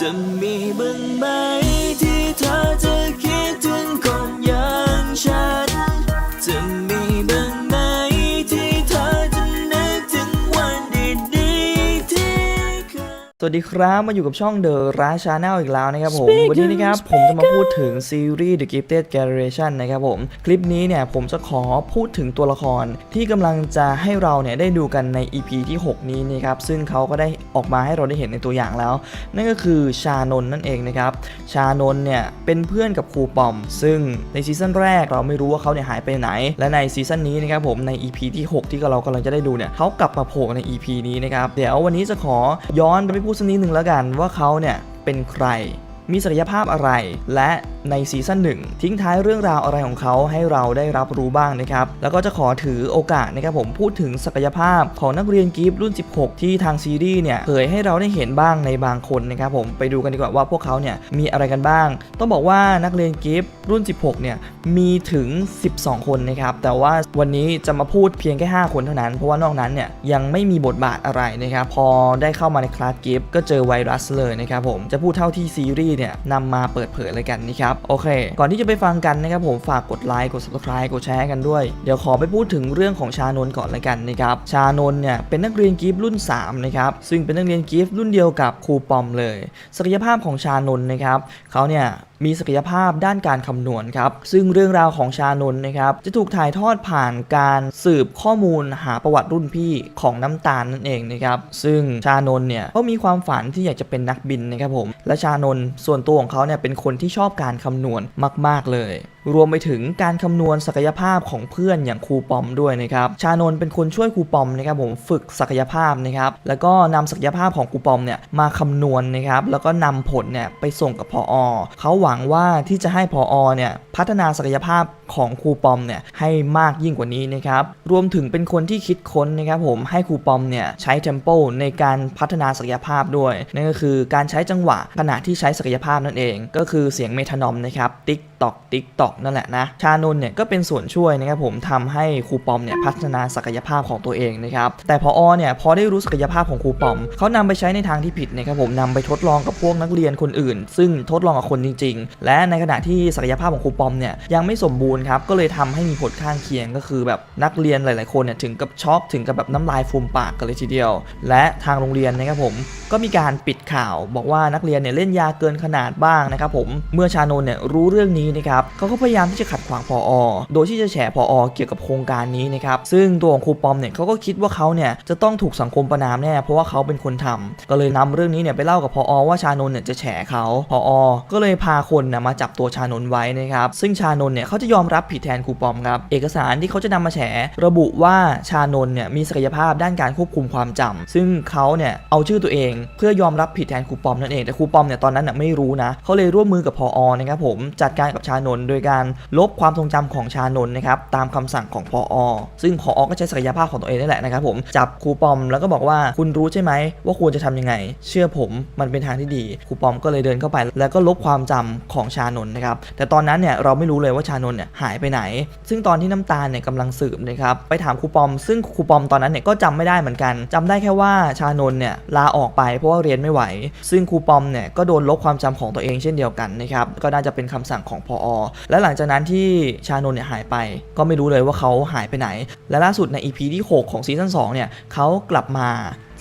จะมีบ้างไหมที่เธอจะคิดถึงคนอย่างฉันจะมีบ้างไหมที่เธอจะนึกถึงวันดีๆที่เคยสวัสดีครับมาอยู่กับช่อง The Rush Channel อีกแล้วนะครับผมวันนี้นะครับผมจะมาพูดถึงซีรีส์ The Gifted Generation นะครับผมคลิปนี้เนี่ยผมจะขอพูดถึงตัวละครที่กำลังจะให้เราเนี่ยได้ดูกันใน EP ที่ 6 นี้นะครับซึ่งเขาก็ได้ออกมาให้เราได้เห็นในตัวอย่างแล้วนั่นก็คือชานนท์นั่นเองนะครับชานนท์เนี่ยเป็นเพื่อนกับครูปอมซึ่งในซีซั่นแรกเราไม่รู้ว่าเขาเนี่ยหายไปไหนและในซีซั่นนี้นะครับผมใน EP ที่ 6 ที่เรากำลังจะได้ดูเนี่ยเขากลับมาโผล่ใน EP นี้นะครับเดี๋ยววันนี้จะขอย้อนไปพูดสักนิดนึงแล้วกันว่าเขาเนี่ยเป็นใครมีศักยภาพอะไรและในซีซั่น1ทิ้งท้ายเรื่องราวอะไรของเขาให้เราได้รับรู้บ้างนะครับแล้วก็จะขอถือโอกาสนะครับผมพูดถึงศักยภาพของนักเรียนกิฟต์รุ่น16ที่ทางซีรีส์เนี่ยเผยให้เราได้เห็นบ้างในบางคนนะครับผมไปดูกันดีกว่าว่าพวกเขาเนี่ยมีอะไรกันบ้างต้องบอกว่านักเรียนกิฟต์รุ่น16เนี่ยมีถึง12คนนะครับแต่ว่าวันนี้จะมาพูดเพียงแค่5คนเท่านั้นเพราะว่านอกนั้นเนี่ยยังไม่มีบทบาทอะไรนะครับพอได้เข้ามาในคลาสกิฟต์ก็เจอไวรัสเลยนะครับผมจะพูดเท่าที่ซีรีส์เนี่ยนำมาเปิดเผยเลยกันนะครับโอเคก่อนที่จะไปฟังกันนะครับผมฝากกดไลค์กด Subscribe กดแชร์กันด้วยเดี๋ยวขอไปพูดถึงเรื่องของชานนท์ก่อนเลยกันนะครับชานนท์เนี่ยเป็นนักเรียนกิฟต์รุ่น3นะครับซึ่งเป็นนักเรียนกิฟต์รุ่นเดียวกับครูปอมเลยศักยภาพของชานนท์นะครับเขาเนี่ยมีศักยภาพด้านการคำนวณครับซึ่งเรื่องราวของชานนท์นะครับจะถูกถ่ายทอดผ่านการสืบข้อมูลหาประวัติรุ่นพี่ของน้ำตาลนั่นเองนะครับซึ่งชานนท์เนี่ยเขามีความฝันที่อยากจะเป็นนักบินนะครับผมและชานนท์ส่วนตัวของเขาเนี่ยเป็นคนที่ชอบการคำนวณมากๆเลยรวมไปถึงการคำนวณศักยภาพของเพื่อนอย่างครูปอมด้วยนะครับชานนท์เป็นคนช่วยครูปอมนะครับผมฝึกศักยภาพนะครับแล้วก็นำศักยภาพของครูปอมเนี่ยมาคำนวณนะครับแล้วก็นำผลเนี่ยไปส่งกับผอ.เขาหวังว่าที่จะให้ผอ.เนี่ยพัฒนาศักยภาพของครูปอมเนี่ยให้มากยิ่งกว่านี้นะครับรวมถึงเป็นคนที่คิดค้นนะครับผมให้ครูปอมเนี่ยใช้เทมโปในการพัฒนาศักยภาพด้วยนั่นก็คือการใช้จังหวะขณะที่ใช้ศักยภาพนั่นเองก็คือเสียงเมทานอมนะครับติ๊กตอกนั่นแหละนะชานนท์เนี่ยก็เป็นส่วนช่วยนะครับผมทำให้ครูปอมเนี่ยพัฒนาศักยภาพของตัวเองนะครับแต่ผอ.เนี่ยพอได้รู้ศักยภาพของครูปอมเขานำไปใช้ในทางที่ผิดนะครับผมนำไปทดลองกับพวกนักเรียนคนอื่นซึ่งทดลองกับคนจริงๆและในขณะที่ศักยภาพของครูปอมเนี่ยยังไม่สมบูรณ์ครับก็เลยทำให้มีผลข้างเคียงก็คือแบบนักเรียนหลายๆคนเนี่ยถึงกับช็อกถึงกับแบบน้ำลายฟูมปากกันเลยทีเดียวและทางโรงเรียนนะครับผมก็มีการปิดข่าวบอกว่านักเรียนเนี่ยเล่นยาเกินขนาดบ้างนะครับผมเมื่อชานนท์เนี่ยรู้เรื่องนี้นะครับเขาก็พยายามที่จะขัดขวางผอ.โดยที่จะแฉผอ.เกี่ยวกับโครงการนี้นะครับซึ่งตัวของครูปอมเนี่ยเขาก็คิดว่าเขาเนี่ยจะต้องถูกสังคมประณามแน่เพราะว่าเขาเป็นคนทำก็เลยนำเรื่องนี้เนี่ยไปเล่ากับผอ.ว่าชานนท์เนี่ยจะแฉเขาผอ.ก็เลยพาคนนะมาจับตัวชานนท์ไว้นะครับซึ่งชานนท์เนี่ยเขาจะยอมรับผิดแทนครูปอมครับเอกสารที่เขาจะนำมาแฉระบุว่าชานนท์เนี่ยมีศักยภาพด้านการควบคุมความจำซึ่งเขาเนี่ยเอาชื่อตัวเองเพื่อยอมรับผิดแทนครูปอมนั่นเองแต่ครูปอมเนี่ยตอนนั้นไม่รู้นะเขาเลยร่วมมือกับผอ.นะครับผมจัดการกับชานนท์โดยการลบความทรงจำของชานนท์นะครับตามคำสั่งของผอ.ซึ่งผอ.ก็ใช้ศักยภาพของตัวเองนี่แหละนะครับผมจับครูปอมแล้วก็บอกว่าคุณรู้ใช่ไหมว่าควรจะทำยังไงเชื่อผมมันเป็นทางที่ดีครูปอมก็เลยเดินเข้าไปแล้วก็ลบความจำของชานนท์นะครับแต่ตอนนั้นเนี่ยเราไม่รู้เลยว่าชานนท์เนี่ยหายไปไหนซึ่งตอนที่น้ำตาลเนี่ยกำลังสืบนะครับไปถามครูปอมซึ่งครูปอมตอนนั้นเนี่ยก็จำไม่ได้เหมือนกันจำได้แค่ว่าชานนท์เนี่ยลาออกไปเพราะว่าเรียนไม่ไหวซึ่งครูปอมเนี่ยก็โดนลบความจำของตัวเองเช่นเดียวกันนะครับก็น่าจะเป็นคำสั่งของผอ.และหลังจากนั้นที่ชานนท์เนี่ยหายไปก็ไม่รู้เลยว่าเขาหายไปไหนและล่าสุดใน EP ที่6ของซีซั่น2เนี่ยเขากลับมา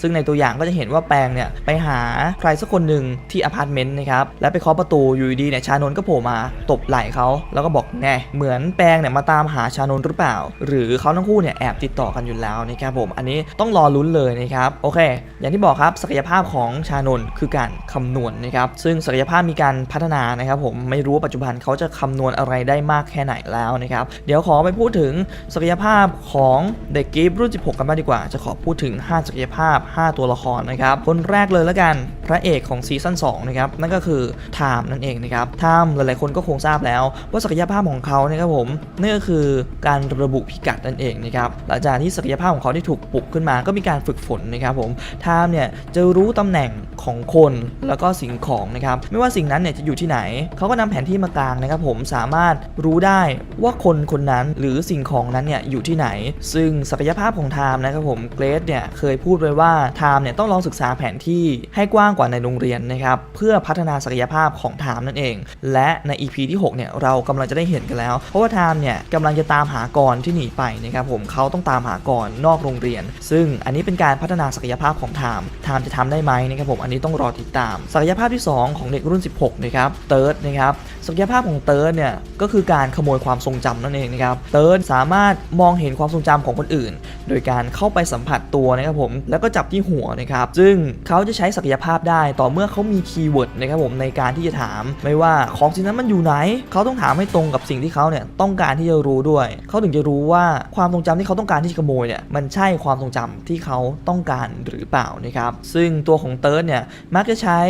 ซึ่งในตัวอย่างก็จะเห็นว่าแปงเนี่ยไปหาใครสักคนหนึ่งที่อพาร์ตเมนต์นะครับและไปเคาะประตูอยู่ดีเนี่ยชานนท์ก็โผล่มาตบไหล่เขาแล้วก็บอกแน่เหมือนแปงเนี่ยมาตามหาชานนท์หรือเปล่าหรือเขาทั้งคู่เนี่ยแอบติดต่อกันอยู่แล้วนะครับผมอันนี้ต้องรอลุ้นเลยนะครับโอเคอย่างที่บอกครับศักยภาพของชานนท์คือการคำนวณนะครับซึ่งศักยภาพมีการพัฒนานะครับผมไม่รู้ว่าปัจจุบันเขาจะคำนวณอะไรได้มากแค่ไหนแล้วนะครับเดี๋ยวขอไปพูดถึงศักยภาพของเด็กกิฟต์รุ่น16กันบ้างดีกว่าจะขอพูดถึง5ศักยภาพ5ตัวละครนะครับคนแรกเลยแล้วกันพระเอกของซีซั่น2นะครับนั่นก็คือไทม์นั่นเองนะครับไทม์หลายๆคนก็คงทราบแล้วว่าศักยภาพของเขานะครับผมนั่นก็คือการระบุพิกัดนั่นเองนะครับหลังจากที่ศักยภาพของเขาที่ถูกปลุกขึ้นมาก็มีการฝึกฝนนะครับผมไทม์เนี่ยจะรู้ตำแหน่งของคนแล้วก็สิ่งของนะครับไม่ว่าสิ่งนั้นเนี่ยจะอยู่ที่ไหนเขาก็นำแผนที่มากางนะครับผมสามารถรู้ได้ว่าคนคนนั้นหรือสิ่งของนั้นเนี่ยอยู่ที่ไหนซึ่งศักยภาพของไทม์นะครับผมเกรซเนี่ยเคยพูดไว้ว่า ไทม์เนี่ยต้องลองศึกษาแผนที่ให้กว้างกว่าในโรงเรียนนะครับเพื่อพัฒนาศักยภาพของไทม์นั่นเองและใน EP ที่6เนี่ยเรากำลังจะได้เห็นกันแล้วเพราะว่าไทม์เนี่ยกำลังจะตามหากรที่หนีไปนะครับผมเขาต้องตามหากรนอกโรงเรียนซึ่งอันนี้เป็นการพัฒนาศักยภาพของไทม์จะทำได้ไหมนะครับผมอันนี้ต้องรอติดตามศักยภาพที่2ของเด็กรุ่น16นะครับเติร์ดนะครับศักยภาพของเติร์ดเนี่ยก็คือการขโมยความทรงจำนั่นเองนะครับเติร์ดสามารถมองเห็นความทรงจำของคนอื่นโดยการเข้าไปสัมผัสตัวนะครับผมแล้วก็จับที่หัวนะครับซึ่งเขาจะใช้ศักยภาพได้ต่อเมื่อเขามีคีย์เวิร์ดนะครับผมในการที่จะถามไม่ว่าของสิ่งนั้นมันอยู่ไหนเขาต้องถามให้ตรงกับสิ่งที่เขาเนี่ยต้องการที่จะรู้ด้วยเขาถึงจะรู้ว่าความทรงจำที่เขาต้องการที่จะขโมยเนี่ยมันใช่ความทรงจำที่เขาต้องการหรือเปล่านะครับซึ่งตัวของเติร์ดเนี่ยมักจะใช้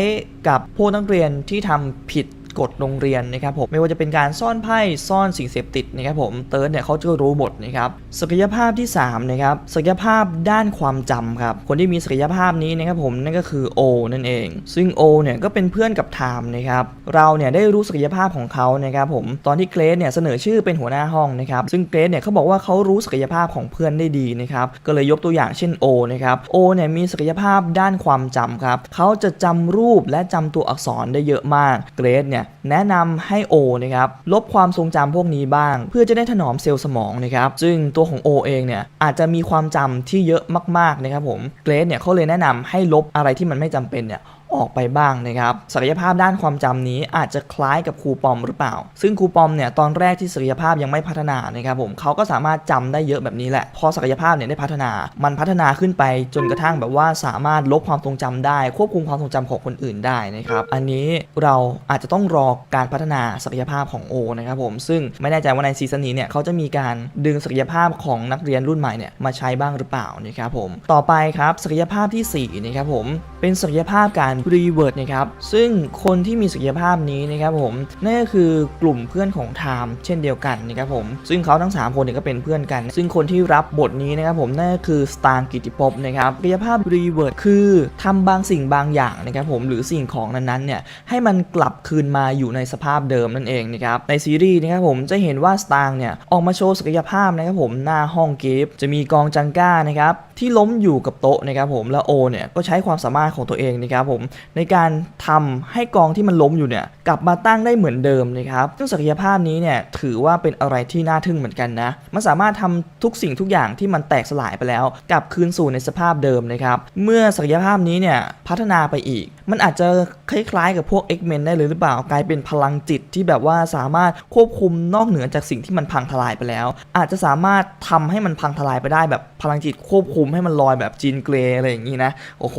กับพวกนักเรียนที่ทำผิดกฎโรงเรียนนะครับผมไม่ว่าจะเป็นการซ่อนไพ่ซ่อนสิ่งเสพติดนะครับผมเติร์ดเนี่ยเขาจะรู้หมดนะครับศักยภาพที่3นะครับศักยภาพด้านความจำครับคนที่มีศักยภาพนี้นะครับผมนั่นก็คือโอนั่นเองซึ่งโอเนี่ยก็เป็นเพื่อนกับไทม์นะครับเราเนี่ยได้รู้ศักยภาพของเขานะครับผมตอนที่เกรซเนี่ยเสนอชื่อเป็นหัวหน้าห้องนะครับซึ่งเกรซเนี่ยเขาบอกว่าเขารู้ศักยภาพของเพื่อนได้ดีนะครับก็เลยยกตัวอย่างเช่นโอนะครับโอเนี่ยมีศักยภาพด้านความจำครับเขาจะจำรูปและจำตัวอักษรได้เยอะมากเกรซเนี่ยแนะนำให้โอนะครับลบความทรงจำพวกนี้บ้างเพื่อจะได้ถนอมเซลล์สมองนะครับซึ่งตัวของโอเองเนี่ยอาจจะมีความจำที่เยอะมากๆนะครับผมเกรซเนี่ยเขาเลยแนะนำให้ลบอะไรที่มันไม่จำเป็นเนี่ยออกไปบ้างนะครับศักยภาพด้านความจำนี้อาจจะคล้ายกับครูปอมหรือเปล่าซึ่งครูปอมเนี่ยตอนแรกที่ศักยภาพยังไม่พัฒนานะครับผมเขาก็สามารถจำได้เยอะแบบนี้แหละพอศักยภาพเนี่ยได้พัฒนามันพัฒนาขึ้นไปจนกระทั่งแบบว่าสามารถลบความทรงจำได้ควบคุมความทรงจำของคนอื่นได้นะครับอันนี้เราอาจจะต้องรอการพัฒนาศักยภาพของโอนะครับผมซึ่งไม่แน่ใจว่าในซีซั่นนี้เนี่ยเขาจะมีการดึงศักยภาพของนักเรียนรุ่นใหม่เนี่ยมาใช้บ้างหรือเปล่านะครับผมต่อไปครับศักยภาพที่4นะครับผมเป็นศักยภาพการรีเวิร์ดนะครับซึ่งคนที่มีศักยภาพนี้นะครับผมนั่นก็คือกลุ่มเพื่อนของไทม์เช่นเดียวกันนะครับผมซึ่งเขาทั้ง3คนเนี่ยก็เป็นเพื่อนกันซึ่งคนที่รับบทนี้นะครับผมนั่นก็คือสตางค์กิติภพนะครับศักยภาพรีเวิร์ดคือทำบางสิ่งบางอย่างนะครับผมหรือสิ่งของนั้นๆเนี่ยให้มันกลับคืนมาอยู่ในสภาพเดิมนั่นเองนะครับในซีรีส์นะครับผมจะเห็นว่าสตางค์เนี่ยออกมาโชว์ศักยภาพนะครับผมหน้าห้องเกฟจะมีกองจังก้านะครับที่ล้มอยู่กับโต๊ะนะครับผมแล้วโอเนี่ยก็ใช้ความสามารถของตัวเองนะครับผมในการทำให้กองที่มันล้มอยู่เนี่ยกลับมาตั้งได้เหมือนเดิมนะครับซึ่งศักยภาพนี้เนี่ยถือว่าเป็นอะไรที่น่าทึ่งเหมือนกันนะมันสามารถทำทุกสิ่งทุกอย่างที่มันแตกสลายไปแล้วกลับคืนสู่ในสภาพเดิมนะครับเมื่อศักยภาพนี้เนี่ยพัฒนาไปอีกมันอาจจะคล้ายๆกับพวก X-Men ได้เลยหรือเปล่ากลายเป็นพลังจิตที่แบบว่าสามารถควบคุมนอกเหนือจากสิ่งที่มันพังทลายไปแล้วอาจจะสามารถทำให้มันพังทลายไปได้แบบพลังจิตควบคุมให้มันลอยแบบจีนเกรย์อะไรอย่างนี้นะโอ้โห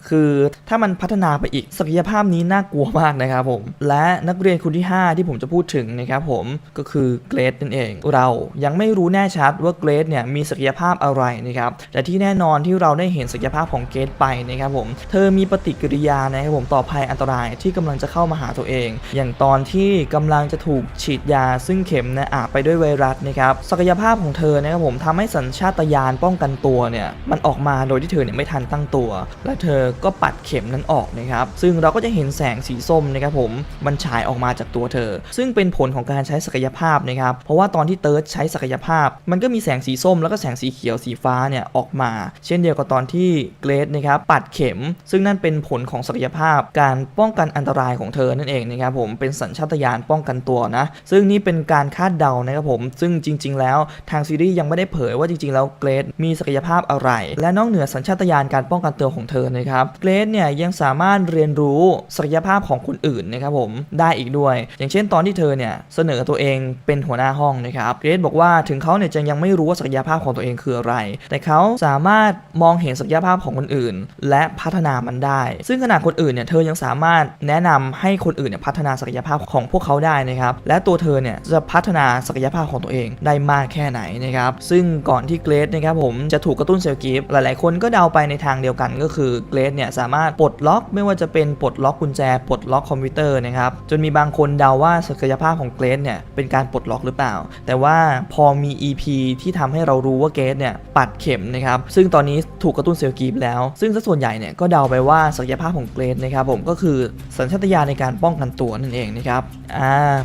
คือถ้ามันพัฒนาไปอีกศักยภาพนี้น่ากลัวมากนะครับผมและนักเรียนคนที่5ที่ผมจะพูดถึงนะครับผมก็คือเกรซนั่นเองเรายังไม่รู้แน่ชัดว่าเกรซเนี่ยมีศักยภาพอะไรนะครับแต่ที่แน่นอนที่เราได้เห็นศักยภาพของเกรซไปนะครับผมเธอมีปฏิกิริยานะครับผมต่อภัยอันตรายที่กำลังจะเข้ามาหาตัวเองอย่างตอนที่กำลังจะถูกฉีดยาซึ่งเข็มเนี่ยอาบไปด้วยไวรัสนะครับศักยภาพของเธอนะครับผมทำให้สัญชาตญาณป้องกันตัวเนี่ยมันออกมาโดยที่เธอเนี่ยไม่ทันตั้งตัวและเธอก็ปัดเข็มนั้นออกนะครับซึ่งเราก็จะเห็นแสงสีส้มนะครับผมมันฉายออกมาจากตัวเธอซึ่งเป็นผลของการใช้ศักยภาพนะครับเพราะว่าตอนที่เติร์ดใช้ศักยภาพมันก็มีแสงสีส้มแล้วก็แสงสีเขียวสีฟ้าเนี่ยออกมาเช่นเดียวกับตอนที่เกรซนะครับปัดเข็มซึ่งนั่นเป็นผลของศักยภาพการป้องกันอันตรายของเธอนั่นเองนะครับผมเป็นสัญชาตญาณป้องกันตัวนะซึ่งนี่เป็นการคาดเดานะครับผมซึ่งจริงๆแล้วทางซีรีส์ยังไม่ได้เผยว่าจริงๆแล้วเกรซมีศักยภาพอะไรและนอกเหนือสัญชาตญาณการป้องกันตัวของเธอนะครับเกรซเนี่ยยังสามารถเรียนรู้ศักยภาพของคนอื่นนะครับผมได้อีกด้วยอย่างเช่นตอนที่เธอเนี่ยเสนอตัวเองเป็นหัวหน้าห้องนะครับเกรซบอกว่าถึงเขาเนี่ยจะยังไม่รู้ว่าศักยภาพของตัวเองคืออะไรแต่เขาสามารถมองเห็นศักยภาพของคนอื่นและพัฒนามันได้ซึ่งขณะคนอื่นเนี่ยเธอยังสามารถแนะนำให้คนอื่นเนี่ยพัฒนาศักยภาพของพวกเขาได้นะครับและตัวเธอเนี่ยจะพัฒนาศักยภาพของตัวเองได้มากแค่ไหนนะครับซึ่งก่อนที่เกรซนะครับผมจะถูกกระตุ้นเซลล์กิฟต์หลายๆคนก็เดาไปในทางเดียวกันก็คือเกรซเนี่ยสามารถปลด ล็อกไม่ว่าจะเป็นปลดล็อกกุญแจปลดล็อกคอมพิวเตอร์นะครับจนมีบางคนเดาว่าศักยภาพของเกรซเนี่ยเป็นการปลดล็อกหรือเปล่าแต่ว่าพอมี EP ที่ทำให้เรารู้ว่าเกรซเนี่ยปัดเข็มนะครับซึ่งตอนนี้ถูกกระตุ้นเซลล์กีบแล้วซึ่งส่วนใหญ่เนี่ยก็เดาไปว่าศักยภาพของเกรซนะครับผมก็คือสัญชาตญาณในการป้องกันตัวนั่นเองนะครับ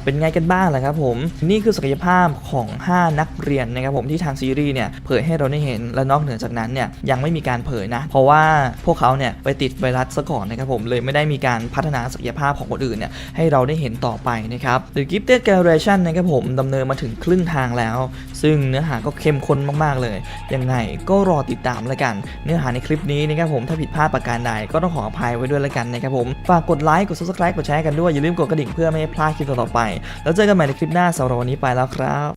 เป็นไงกันบ้างล่ะครับผมนี่คือศักยภาพของ5นักเรียนนะครับผมที่ทางซีรีส์เนี่ยเผยให้เราได้เห็นและนอกเหนือจากนั้นเนี่ยยังไม่มีการเผยนะเพราะว่าพวกเขาเนี่ยไปติดไวรัสซะก่อนนะครับผมเลยไม่ได้มีการพัฒนาศักยภาพของคนอื่นเนี่ยให้เราได้เห็นต่อไปนะครับ The Gifted Generation นะครับผมดำเนินมาถึงครึ่งทางแล้วซึ่งเนื้อหาก็เข้มข้นมากๆเลยยังไงก็รอติดตามแล้วกันเนื้อหาในคลิปนี้นะครับผมถ้าผิดพลาดประการใดก็ต้องขออภัยไว้ด้วยแล้วกันนะครับผมฝากกดไลค์กด Subscribe กดแชร์กันด้วยอย่าลืมกดกระดิ่งเพื่อไม่ให้พลาดคลิปต่อไปแล้วเจอกันใหม่ในคลิปหน้าสำหรับวันนี้ไปแล้วครับ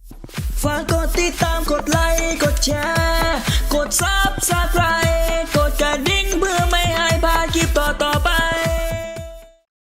ฝากกดติดตามกดไลค์กดแชร์